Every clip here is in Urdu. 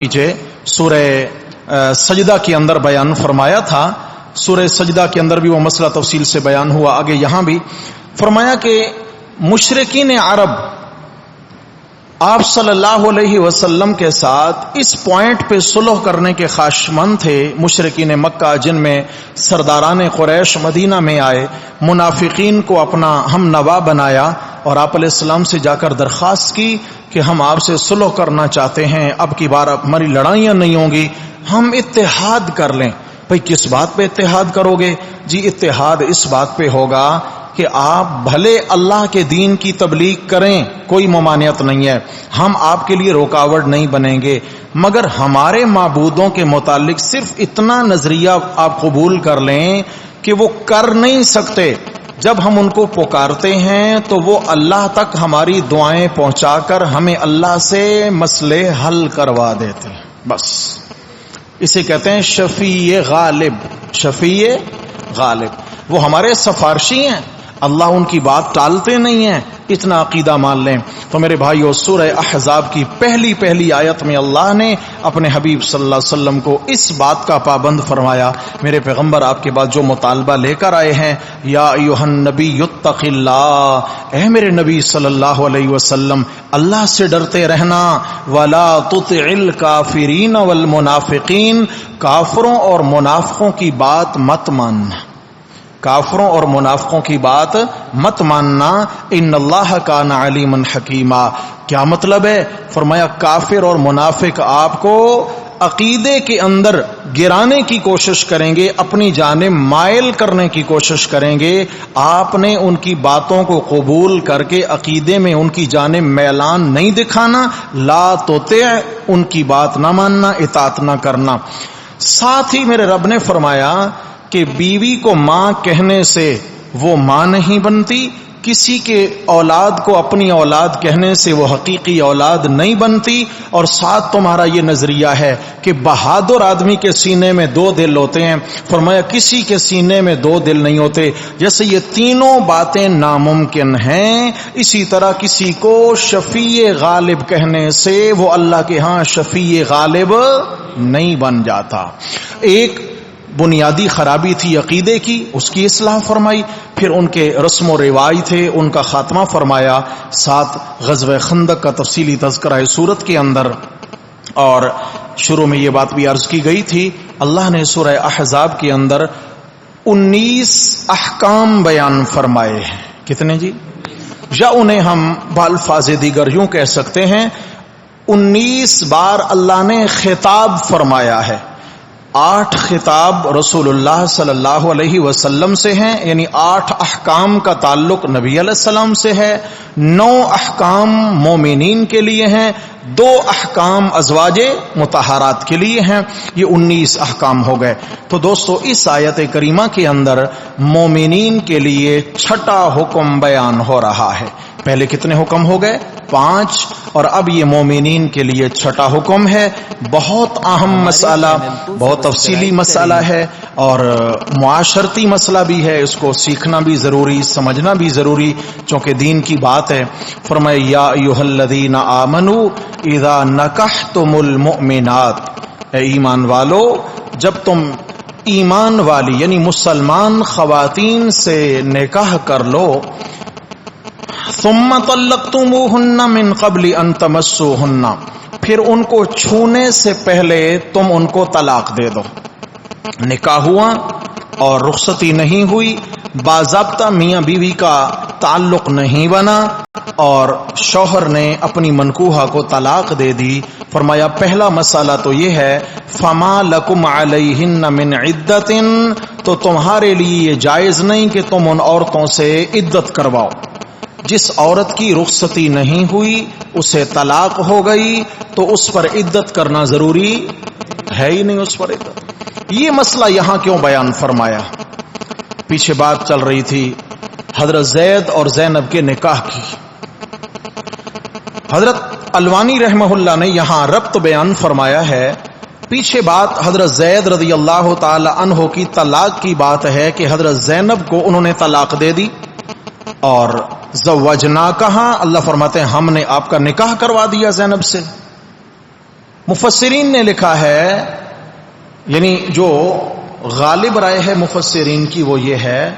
نیچے سورہ سجدہ کے اندر بیان فرمایا تھا. سورہ سجدہ کے اندر بھی وہ مسئلہ تفصیل سے بیان ہوا. آگے یہاں بھی فرمایا کہ مشرکین عرب آپ صلی اللہ علیہ وسلم کے ساتھ اس پوائنٹ پہ صلح کرنے کے خواہشمند تھے. مشرکین مکہ جن میں سرداران قریش مدینہ میں آئے, منافقین کو اپنا ہم نوا بنایا اور آپ علیہ السلام سے جا کر درخواست کی کہ ہم آپ سے صلح کرنا چاہتے ہیں, اب کی بار ہماری لڑائیاں نہیں ہوں گی, ہم اتحاد کر لیں. بھئی کس بات پہ اتحاد کرو گے؟ جی اتحاد اس بات پہ ہوگا کہ آپ بھلے اللہ کے دین کی تبلیغ کریں, کوئی ممانعت نہیں ہے, ہم آپ کے لیے رکاوٹ نہیں بنیں گے, مگر ہمارے معبودوں کے متعلق صرف اتنا نظریہ آپ قبول کر لیں کہ وہ کر نہیں سکتے. جب ہم ان کو پکارتے ہیں تو وہ اللہ تک ہماری دعائیں پہنچا کر ہمیں اللہ سے مسئلے حل کروا دیتے ہیں. بس اسے کہتے ہیں شفیع غالب. شفیع غالب, وہ ہمارے سفارشی ہیں, اللہ ان کی بات ٹالتے نہیں ہیں. اتنا عقیدہ مان لیں. تو میرے بھائیو, سورہ احزاب کی پہلی آیت میں اللہ نے اپنے حبیب صلی اللہ علیہ وسلم کو اس بات کا پابند فرمایا. میرے پیغمبر آپ کے بعد جو مطالبہ لے کر آئے ہیں, یا ایھا النبی اتق اللہ, اے میرے نبی صلی اللہ علیہ وسلم اللہ سے ڈرتے رہنا. ولا تطع الکافرین والمنافقین, کافروں اور منافقوں کی بات مت ماننا. کافروں اور منافقوں کی بات مت ماننا. ان اللہ کان علیما حکیما. کیا مطلب ہے؟ فرمایا کافر اور منافق آپ کو عقیدے کے اندر گرانے کی کوشش کریں گے, اپنی جانب مائل کرنے کی کوشش کریں گے. آپ نے ان کی باتوں کو قبول کر کے عقیدے میں ان کی جانب میلان نہیں دکھانا. لا تطع, ان کی بات نہ ماننا, اطاعت نہ کرنا. ساتھ ہی میرے رب نے فرمایا کہ بیوی کو ماں کہنے سے وہ ماں نہیں بنتی, کسی کے اولاد کو اپنی اولاد کہنے سے وہ حقیقی اولاد نہیں بنتی. اور ساتھ تمہارا یہ نظریہ ہے کہ بہادر آدمی کے سینے میں دو دل ہوتے ہیں. فرمایا کسی کے سینے میں دو دل نہیں ہوتے. جیسے یہ تینوں باتیں ناممکن ہیں, اسی طرح کسی کو شفیع غالب کہنے سے وہ اللہ کے ہاں شفیع غالب نہیں بن جاتا. ایک بنیادی خرابی تھی عقیدے کی, اس کی اصلاح فرمائی. پھر ان کے رسم و رواج تھے, ان کا خاتمہ فرمایا. ساتھ غزوہ خندق کا تفصیلی تذکرہ ہے سورت کے اندر. اور شروع میں یہ بات بھی عرض کی گئی تھی, اللہ نے سورہ احزاب کے اندر 19 احکام بیان فرمائے ہیں. کتنے جی؟ یا انہیں ہم بالفاظ دیگر یوں کہہ سکتے ہیں 19 بار اللہ نے خطاب فرمایا ہے. 8 خطاب رسول اللہ صلی اللہ علیہ وسلم سے ہیں, یعنی 8 احکام کا تعلق نبی علیہ السلام سے ہے. 9 احکام مومنین کے لیے ہیں, 2 احکام ازواج مطہرات کے لیے ہیں. یہ 19 احکام ہو گئے. تو دوستو اس آیت کریمہ کے اندر مومنین کے لیے 6واں حکم بیان ہو رہا ہے. پہلے کتنے حکم ہو گئے؟ 5, اور اب یہ مومنین کے لیے 6واں حکم ہے. بہت اہم مسئلہ, بہت تفصیلی مسئلہ ہے اور معاشرتی مسئلہ بھی ہے. اس کو سیکھنا بھی ضروری, سمجھنا بھی ضروری, چونکہ دین کی بات ہے. فرمایا یا ایھا الذین آمنوا اذا نکحتم المؤمنات, اے ایمان والو جب تم ایمان والی یعنی مسلمان خواتین سے نکاح کر لو, ثم طلقتموہن من قبل ان تمسوہن, پھر ان کو چھونے سے پہلے تم ان کو طلاق دے دو. نکاح ہوا اور رخصتی نہیں ہوئی, باضابطہ میاں بیوی کا تعلق نہیں بنا اور شوہر نے اپنی منکوحہ کو طلاق دے دی. فرمایا پہلا مسئلہ تو یہ ہے فما لکم علیہن من عدت, تو تمہارے لیے یہ جائز نہیں کہ تم ان عورتوں سے عدت کرواؤ. جس عورت کی رخصتی نہیں ہوئی, اسے طلاق ہو گئی, تو اس پر عدت کرنا ضروری ہے ہی نہیں. اس پر عدت, یہ مسئلہ یہاں کیوں بیان فرمایا؟ پیچھے بات چل رہی تھی حضرت زید اور زینب کے نکاح کی. حضرت الوانی رحمہ اللہ نے یہاں ربط بیان فرمایا ہے. پیچھے بات حضرت زید رضی اللہ تعالی عنہ کی طلاق کی بات ہے کہ حضرت زینب کو انہوں نے طلاق دے دی, اور زوجنا کہاں, اللہ فرماتے ہیں ہم نے آپ کا نکاح کروا دیا زینب سے. مفسرین نے لکھا ہے، یعنی جو غالب رائے ہے مفسرین کی وہ یہ ہے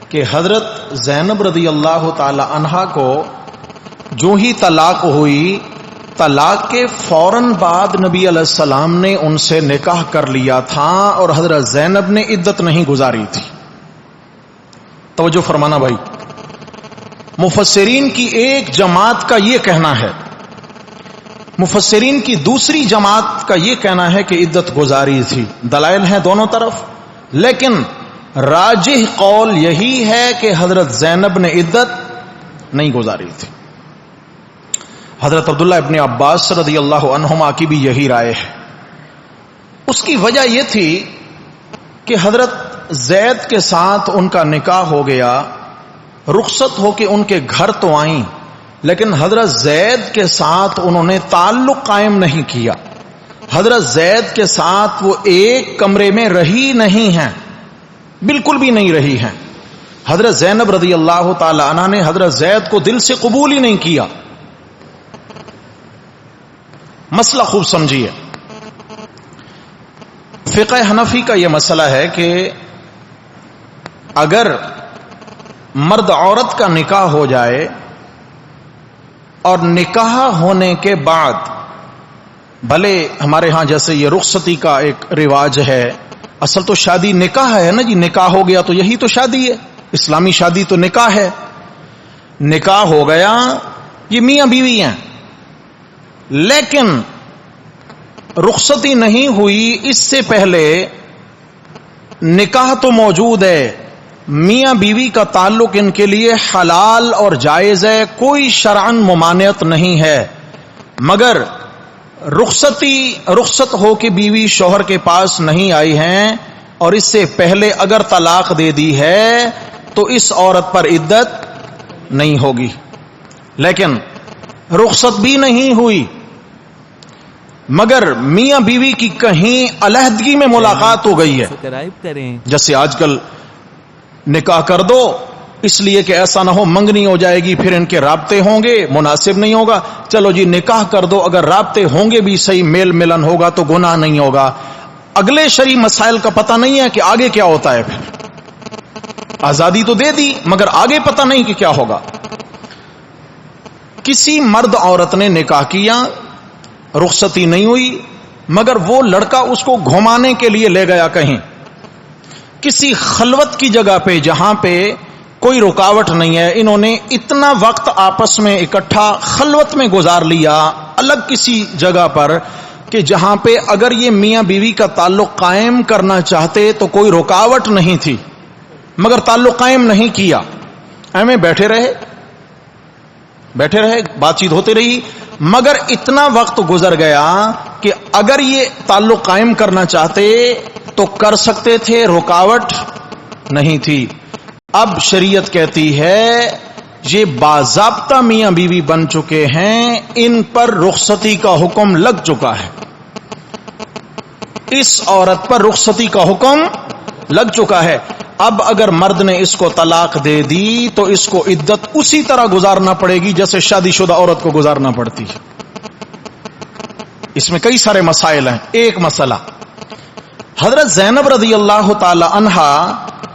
کہ حضرت زینب رضی اللہ تعالی عنہا کو جو ہی طلاق ہوئی، طلاق کے فوراً بعد نبی علیہ السلام نے ان سے نکاح کر لیا تھا اور حضرت زینب نے عدت نہیں گزاری تھی۔ توجہ فرمانا بھائی، مفسرین کی ایک جماعت کا یہ کہنا ہے، مفسرین کی دوسری جماعت کا یہ کہنا ہے کہ عدت گزاری تھی۔ دلائل ہیں دونوں طرف، لیکن راجح قول یہی ہے کہ حضرت زینب نے عدت نہیں گزاری تھی۔ حضرت عبداللہ ابن عباس رضی اللہ عنہما کی بھی یہی رائے ہے۔ اس کی وجہ یہ تھی کہ حضرت زید کے ساتھ ان کا نکاح ہو گیا، رخصت ہو کے ان کے گھر تو آئیں، لیکن حضرت زید کے ساتھ انہوں نے تعلق قائم نہیں کیا۔ حضرت زید کے ساتھ وہ ایک کمرے میں رہی نہیں ہیں، بالکل بھی نہیں رہی ہیں۔ حضرت زینب رضی اللہ تعالی عنہ نے حضرت زید کو دل سے قبول ہی نہیں کیا۔ مسئلہ خوب سمجھیے، فقہ حنفی کا یہ مسئلہ ہے کہ اگر مرد عورت کا نکاح ہو جائے اور نکاح ہونے کے بعد، بھلے ہمارے ہاں جیسے یہ رخصتی کا ایک رواج ہے، اصل تو شادی نکاح ہے نا جی، نکاح ہو گیا تو یہی تو شادی ہے، اسلامی شادی تو نکاح ہے۔ نکاح ہو گیا، یہ میاں بیوی ہیں، لیکن رخصتی نہیں ہوئی، اس سے پہلے نکاح تو موجود ہے، میاں بیوی کا تعلق ان کے لیے حلال اور جائز ہے، کوئی شرعن ممانعت نہیں ہے، مگر رخصت ہو کے بیوی شوہر کے پاس نہیں آئی ہیں اور اس سے پہلے اگر طلاق دے دی ہے تو اس عورت پر عدت نہیں ہوگی۔ لیکن رخصت بھی نہیں ہوئی مگر میاں بیوی کی کہیں علیحدگی میں ملاقات ہو گئی ہے، جیسے آج کل نکاح کر دو اس لیے کہ ایسا نہ ہو منگنی ہو جائے گی، پھر ان کے رابطے ہوں گے، مناسب نہیں ہوگا، چلو جی نکاح کر دو، اگر رابطے ہوں گے بھی صحیح، میل ملن ہوگا تو گناہ نہیں ہوگا۔ اگلے شرعی مسائل کا پتہ نہیں ہے کہ آگے کیا ہوتا ہے، پھر آزادی تو دے دی مگر آگے پتہ نہیں کہ کیا ہوگا۔ کسی مرد عورت نے نکاح کیا، رخصتی نہیں ہوئی، مگر وہ لڑکا اس کو گھمانے کے لیے لے گیا کہیں کسی خلوت کی جگہ پہ جہاں پہ کوئی رکاوٹ نہیں ہے، انہوں نے اتنا وقت آپس میں اکٹھا خلوت میں گزار لیا الگ کسی جگہ پر کہ جہاں پہ اگر یہ میاں بیوی کا تعلق قائم کرنا چاہتے تو کوئی رکاوٹ نہیں تھی، مگر تعلق قائم نہیں کیا، ایویں بیٹھے رہے، بات چیت ہوتی رہی، مگر اتنا وقت گزر گیا کہ اگر یہ تعلق قائم کرنا چاہتے تو کر سکتے تھے، رکاوٹ نہیں تھی۔ اب شریعت کہتی ہے یہ باضابطہ میاں بیوی بن چکے ہیں، ان پر رخصتی کا حکم لگ چکا ہے، اس عورت پر رخصتی کا حکم لگ چکا ہے۔ اب اگر مرد نے اس کو طلاق دے دی تو اس کو عدت اسی طرح گزارنا پڑے گی جیسے شادی شدہ عورت کو گزارنا پڑتی ہے۔ اس میں کئی سارے مسائل ہیں۔ ایک مسئلہ، حضرت زینب رضی اللہ تعالی عنہا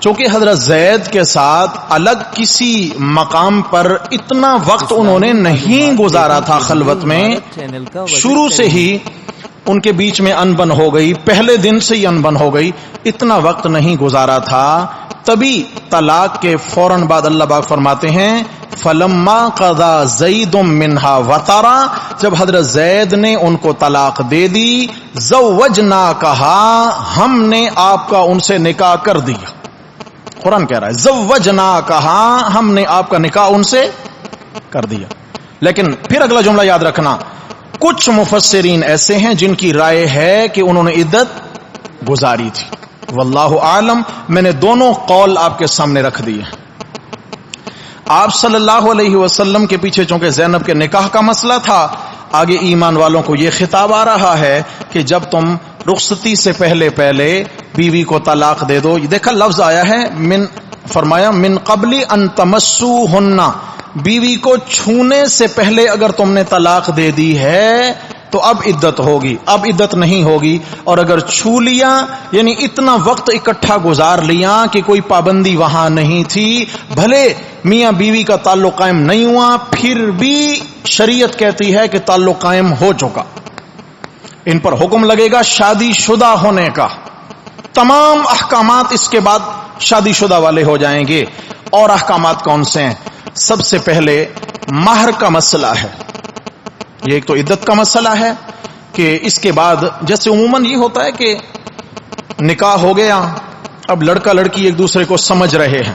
چونکہ حضرت زید کے ساتھ الگ کسی مقام پر اتنا وقت انہوں نے نہیں گزارا تھا خلوت میں، شروع سے ہی ان کے بیچ میں انبن ہو گئی، پہلے دن سے ہی انبن ہو گئی، اتنا وقت نہیں گزارا تھا، تبھی طلاق کے فوراً بعد اللہ پاک فرماتے ہیں فَلَمَّا قَضَى زَيْدٌ مِّنْهَا وَطَرًا، جب حضرت زید نے ان کو طلاق دے دی، زَوَّجْنَاكَهَا، ہم نے آپ کا ان سے نکاح کر دیا۔ قرآن کہہ رہا ہے زَوَّجْنَاكَهَا، ہم نے آپ کا نکاح ان سے کر دیا۔ لیکن پھر اگلا جملہ یاد رکھنا، کچھ مفسرین ایسے ہیں جن کی رائے ہے کہ انہوں نے عدت گزاری تھی، واللہ عالم۔ میں نے دونوں قول آپ کے سامنے رکھ دیے۔ آپ صلی اللہ علیہ وسلم کے پیچھے چونکہ زینب کے نکاح کا مسئلہ تھا، آگے ایمان والوں کو یہ خطاب آ رہا ہے کہ جب تم رخصتی سے پہلے بیوی کو طلاق دے دو، دیکھا لفظ آیا ہے من، فرمایا من قبل ان تمسوہن، بیوی کو چھونے سے پہلے اگر تم نے طلاق دے دی ہے تو اب عدت ہوگی، اب عدت نہیں ہوگی. اور اگر چھو لیا یعنی اتنا وقت اکٹھا گزار لیا کہ کوئی پابندی وہاں نہیں تھی، بھلے میاں بیوی کا تعلق قائم نہیں ہوا، پھر بھی شریعت کہتی ہے کہ تعلق قائم ہو چکا. ان پر حکم لگے گا شادی شدہ ہونے کا. تمام احکامات اس کے بعد شادی شدہ والے ہو جائیں گے. اور احکامات کون سے ہیں؟ سب سے پہلے مہر کا مسئلہ ہے. یہ ایک تو عدت کا مسئلہ ہے کہ اس کے بعد جیسے عموماً یہ ہوتا ہے کہ نکاح ہو گیا، اب لڑکا لڑکی ایک دوسرے کو سمجھ رہے ہیں،